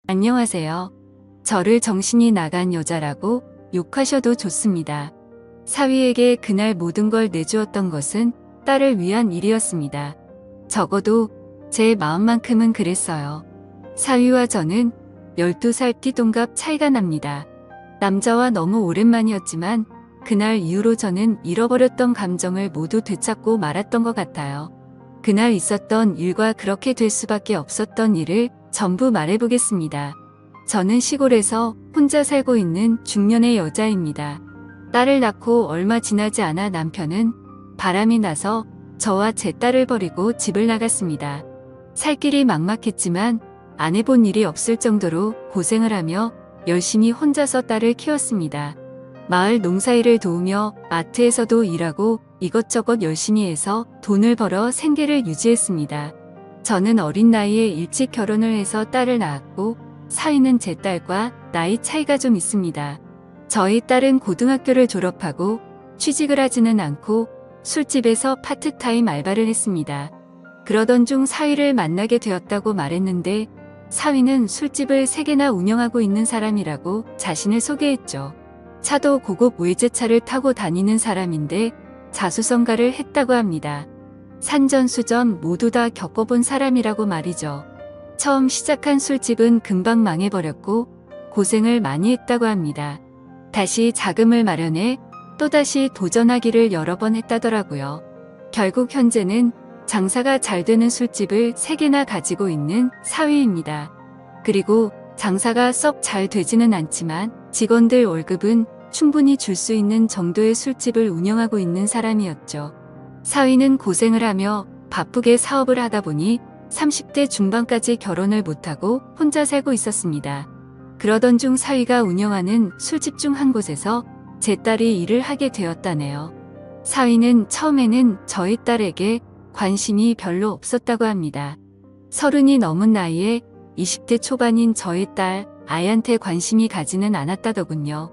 안녕하세요. 저를 정신이 나간 여자라고 욕하셔도 좋습니다. 사위에게 그날 모든 걸 내주었던 것은 딸을 위한 일이었습니다. 적어도 제 마음만큼은 그랬어요. 사위와 저는 12살 띠동갑 차이가 납니다. 남자와 너무 오랜만이었지만 그날 이후로 저는 잃어버렸던 감정을 모두 되찾고 말았던 것 같아요. 그날 있었던 일과 그렇게 될 수밖에 없었던 일을 전부 말해보겠습니다. 저는 시골에서 혼자 살고 있는 중년의 여자입니다. 딸을 낳고 얼마 지나지 않아 남편은 바람이 나서 저와 제 딸을 버리고 집을 나갔습니다. 살 길이 막막했지만 안 해본 일이 없을 정도로 고생을 하며 열심히 혼자서 딸을 키웠습니다. 마을 농사일을 도우며 마트에서도 일하고 이것저것 열심히 해서 돈을 벌어 생계를 유지했습니다. 저는 어린 나이에 일찍 결혼을 해서 딸을 낳았고 사위는 제 딸과 나이 차이가 좀 있습니다. 저희 딸은 고등학교를 졸업하고 취직을 하지는 않고 술집에서 파트타임 알바를 했습니다. 그러던 중 사위를 만나게 되었다고 말했는데 사위는 술집을 3개나 운영하고 있는 사람이라고 자신을 소개했죠. 차도 고급 외제차를 타고 다니는 사람인데 자수성가를 했다고 합니다. 산전수전 모두 다 겪어본 사람이라고 말이죠. 처음 시작한 술집은 금방 망해버렸고 고생을 많이 했다고 합니다. 다시 자금을 마련해 또다시 도전하기를 여러 번 했다더라고요. 결국 현재는 장사가 잘 되는 술집을 3개나 가지고 있는 사위입니다. 그리고 장사가 썩 잘 되지는 않지만 직원들 월급은 충분히 줄 수 있는 정도의 술집을 운영하고 있는 사람이었죠. 사위는 고생을 하며 바쁘게 사업을 하다 보니 30대 중반까지 결혼을 못하고 혼자 살고 있었습니다. 그러던 중 사위가 운영하는 술집 중 한 곳에서 제 딸이 일을 하게 되었다네요. 사위는 처음에는 저희 딸에게 관심이 별로 없었다고 합니다. 30이 넘은 나이에 20대 초반인 저희 딸 아이한테 관심이 가지는 않았다더군요.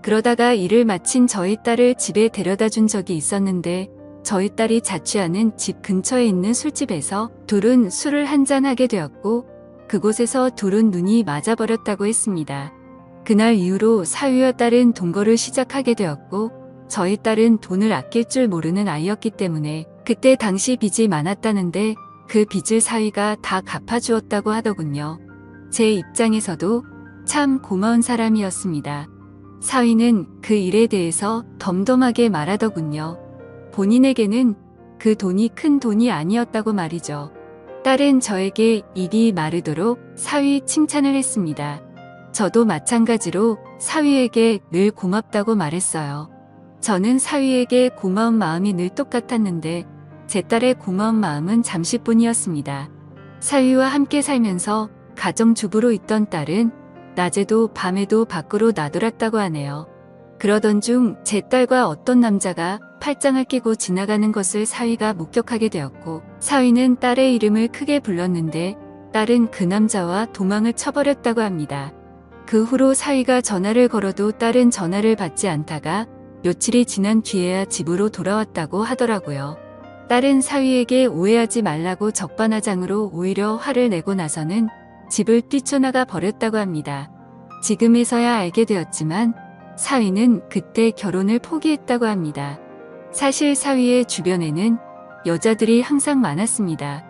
그러다가 일을 마친 저희 딸을 집에 데려다 준 적이 있었는데 저희 딸이 자취하는 집 근처에 있는 술집에서 둘은 술을 한잔하게 되었고 그곳에서 둘은 눈이 맞아버렸다고 했습니다. 그날 이후로 사위와 딸은 동거를 시작하게 되었고 저희 딸은 돈을 아낄 줄 모르는 아이였기 때문에 그때 당시 빚이 많았다는데 그 빚을 사위가 다 갚아주었다고 하더군요. 제 입장에서도 참 고마운 사람이었습니다. 사위는 그 일에 대해서 덤덤하게 말하더군요. 본인에게는 그 돈이 큰 돈이 아니었다고 말이죠. 딸은 저에게 입이 마르도록 사위 칭찬을 했습니다. 저도 마찬가지로 사위에게 늘 고맙다고 말했어요. 저는 사위에게 고마운 마음이 늘 똑같았는데 제 딸의 고마운 마음은 잠시뿐이었습니다. 사위와 함께 살면서 가정주부로 있던 딸은 낮에도 밤에도 밖으로 나돌았다고 하네요. 그러던 중 제 딸과 어떤 남자가 팔짱을 끼고 지나가는 것을 사위가 목격하게 되었고 사위는 딸의 이름을 크게 불렀는데 딸은 그 남자와 도망을 쳐버렸다고 합니다. 그 후로 사위가 전화를 걸어도 딸은 전화를 받지 않다가 며칠이 지난 뒤에야 집으로 돌아왔다고 하더라고요. 딸은 사위에게 오해하지 말라고 적반하장으로 오히려 화를 내고 나서는 집을 뛰쳐나가 버렸다고 합니다. 지금에서야 알게 되었지만 사위는 그때 결혼을 포기했다고 합니다. 사실 사위의 주변에는 여자들이 항상 많았습니다.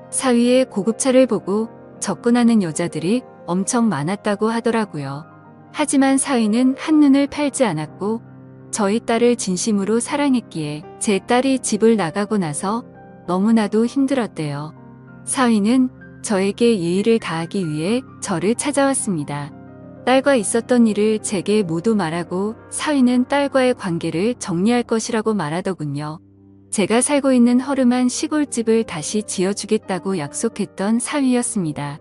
사위의 고급차를 보고 접근하는 여자들이 엄청 많았다고 하더라고요. 하지만 사위는 한눈을 팔지 않았고 저희 딸을 진심으로 사랑했기에 제 딸이 집을 나가고 나서 너무나도 힘들었대요. 사위는 저에게 예의를 다하기 위해 저를 찾아왔습니다. 딸과 있었던 일을 제게 모두 말하고 사위는 딸과의 관계를 정리할 것이라고 말하더군요. 제가 살고 있는 허름한 시골집을 다시 지어주겠다고 약속했던 사위였습니다.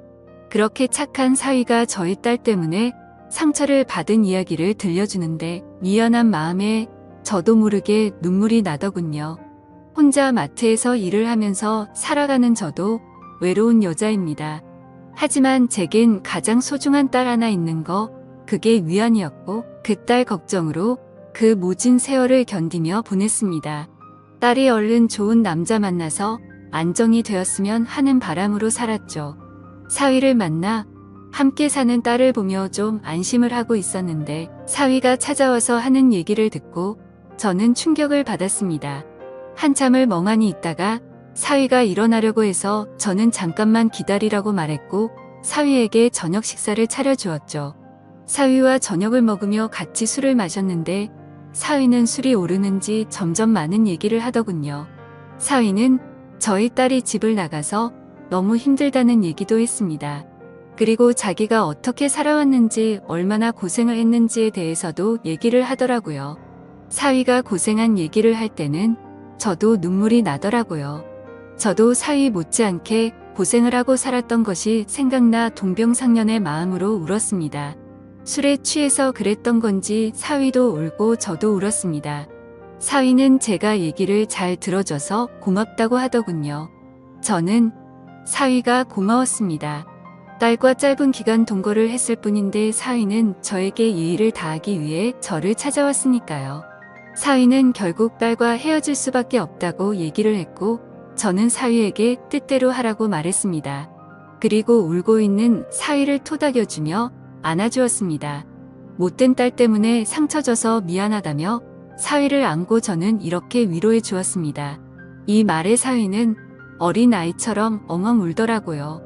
그렇게 착한 사위가 저희 딸 때문에 상처를 받은 이야기를 들려주는데 미안한 마음에 저도 모르게 눈물이 나더군요. 혼자 마트에서 일을 하면서 살아가는 저도 외로운 여자입니다. 하지만 제겐 가장 소중한 딸 하나 있는 거 그게 위안이었고 그 딸 걱정으로 그 모진 세월을 견디며 보냈습니다. 딸이 얼른 좋은 남자 만나서 안정이 되었으면 하는 바람으로 살았죠. 사위를 만나 함께 사는 딸을 보며 좀 안심을 하고 있었는데 사위가 찾아와서 하는 얘기를 듣고 저는 충격을 받았습니다. 한참을 멍하니 있다가 사위가 일어나려고 해서 저는 잠깐만 기다리라고 말했고 사위에게 저녁 식사를 차려주었죠. 사위와 저녁을 먹으며 같이 술을 마셨는데 사위는 술이 오르는지 점점 많은 얘기를 하더군요. 사위는 저희 딸이 집을 나가서 너무 힘들다는 얘기도 했습니다. 그리고 자기가 어떻게 살아왔는지 얼마나 고생을 했는지에 대해서도 얘기를 하더라고요. 사위가 고생한 얘기를 할 때는 저도 눈물이 나더라고요. 저도 사위 못지않게 고생을 하고 살았던 것이 생각나 동병상련의 마음으로 울었습니다. 술에 취해서 그랬던 건지 사위도 울고 저도 울었습니다. 사위는 제가 얘기를 잘 들어줘서 고맙다고 하더군요. 저는 사위가 고마웠습니다. 딸과 짧은 기간 동거를 했을 뿐인데 사위는 저에게 예의를 다하기 위해 저를 찾아왔으니까요. 사위는 결국 딸과 헤어질 수밖에 없다고 얘기를 했고 저는 사위에게 뜻대로 하라고 말했습니다. 그리고 울고 있는 사위를 토닥여주며 안아주었습니다. 못된 딸 때문에 상처 줘서 미안하다며 사위를 안고 저는 이렇게 위로해 주었습니다. 이 말에 사위는 어린 아이처럼 엉엉 울더라고요.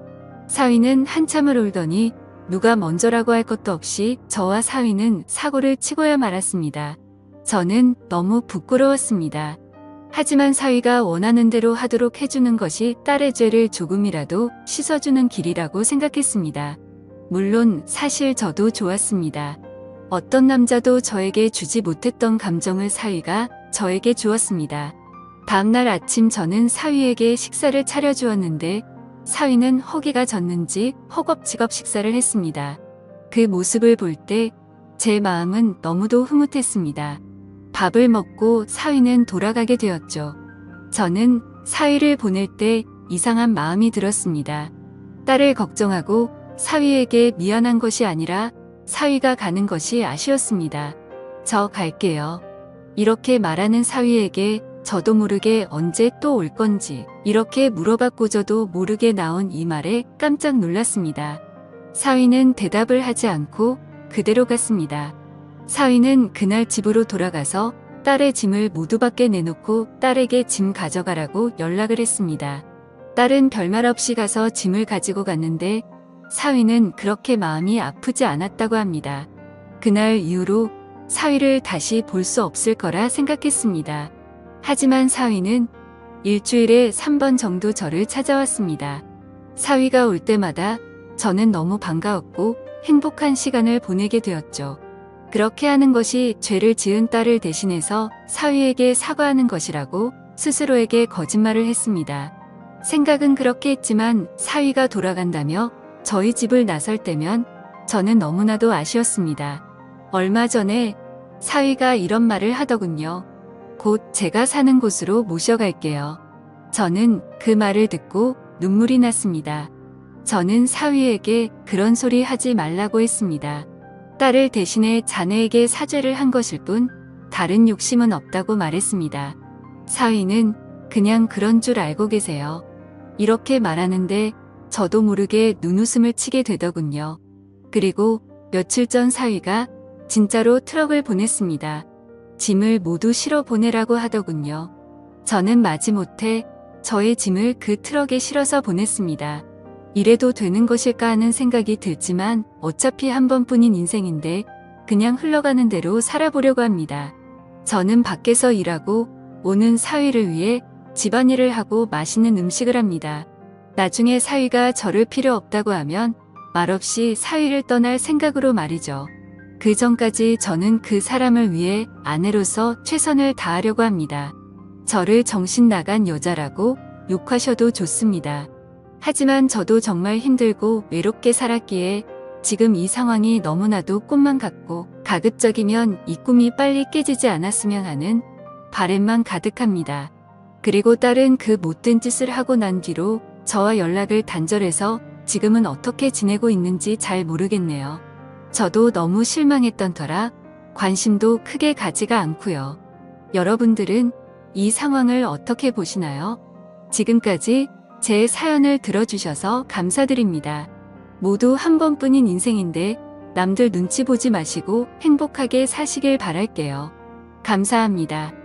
사위는 한참을 울더니 누가 먼저라고 할 것도 없이 저와 사위는 사고를 치고야 말았습니다. 저는 너무 부끄러웠습니다. 하지만 사위가 원하는 대로 하도록 해주는 것이 딸의 죄를 조금이라도 씻어주는 길이라고 생각했습니다. 물론 사실 저도 좋았습니다. 어떤 남자도 저에게 주지 못했던 감정을 사위가 저에게 주었습니다. 다음날 아침 저는 사위에게 식사를 차려주었는데 사위는 허기가 졌는지 허겁지겁 식사를 했습니다. 그 모습을 볼 때 제 마음은 너무도 흐뭇했습니다. 밥을 먹고 사위는 돌아가게 되었죠. 저는 사위를 보낼 때 이상한 마음이 들었습니다. 딸을 걱정하고 사위에게 미안한 것이 아니라 사위가 가는 것이 아쉬웠습니다. 저 갈게요. 이렇게 말하는 사위에게 저도 모르게 언제 또 올 건지 이렇게 물어봤고저도 모르게 나온 이 말에 깜짝 놀랐습니다. 사위는 대답을 하지 않고 그대로 갔습니다. 사위는 그날 집으로 돌아가서 딸의 짐을 모두 밖에 내놓고 딸에게 짐 가져가라고 연락을 했습니다. 딸은 별말 없이 가서 짐을 가지고 갔는데 사위는 그렇게 마음이 아프지 않았다고 합니다. 그날 이후로 사위를 다시 볼 수 없을 거라 생각했습니다. 하지만 사위는 일주일에 3번 정도 저를 찾아왔습니다. 사위가 올 때마다 저는 너무 반가웠고 행복한 시간을 보내게 되었죠. 그렇게 하는 것이 죄를 지은 딸을 대신해서 사위에게 사과하는 것이라고 스스로에게 거짓말을 했습니다. 생각은 그렇게 했지만 사위가 돌아간다며 저희 집을 나설 때면 저는 너무나도 아쉬웠습니다. 얼마 전에 사위가 이런 말을 하더군요. 곧 제가 사는 곳으로 모셔갈게요. 저는 그 말을 듣고 눈물이 났습니다. 저는 사위에게 그런 소리 하지 말라고 했습니다. 딸을 대신해 자네에게 사죄를 한 것일 뿐 다른 욕심은 없다고 말했습니다. 사위는 그냥 그런 줄 알고 계세요. 이렇게 말하는데 저도 모르게 눈웃음을 치게 되더군요. 그리고 며칠 전 사위가 진짜로 트럭을 보냈습니다. 짐을 모두 실어 보내라고 하더군요. 저는 마지못해 저의 짐을 그 트럭에 실어서 보냈습니다. 이래도 되는 것일까 하는 생각이 들지만 어차피 한 번뿐인 인생인데 그냥 흘러가는 대로 살아보려고 합니다. 저는 밖에서 일하고 오는 사위를 위해 집안일을 하고 맛있는 음식을 합니다. 나중에 사위가 저를 필요 없다고 하면 말없이 사위를 떠날 생각으로 말이죠. 그 전까지 저는 그 사람을 위해 아내로서 최선을 다하려고 합니다. 저를 정신 나간 여자라고 욕하셔도 좋습니다. 하지만 저도 정말 힘들고 외롭게 살았기에 지금 이 상황이 너무나도 꿈만 같고 가급적이면 이 꿈이 빨리 깨지지 않았으면 하는 바램만 가득합니다. 그리고 딸은 그 못된 짓을 하고 난 뒤로 저와 연락을 단절해서 지금은 어떻게 지내고 있는지 잘 모르겠네요. 저도 너무 실망했던 터라 관심도 크게 가지가 않고요. 여러분들은 이 상황을 어떻게 보시나요? 지금까지 제 사연을 들어주셔서 감사드립니다. 모두 한 번뿐인 인생인데 남들 눈치 보지 마시고 행복하게 사시길 바랄게요. 감사합니다.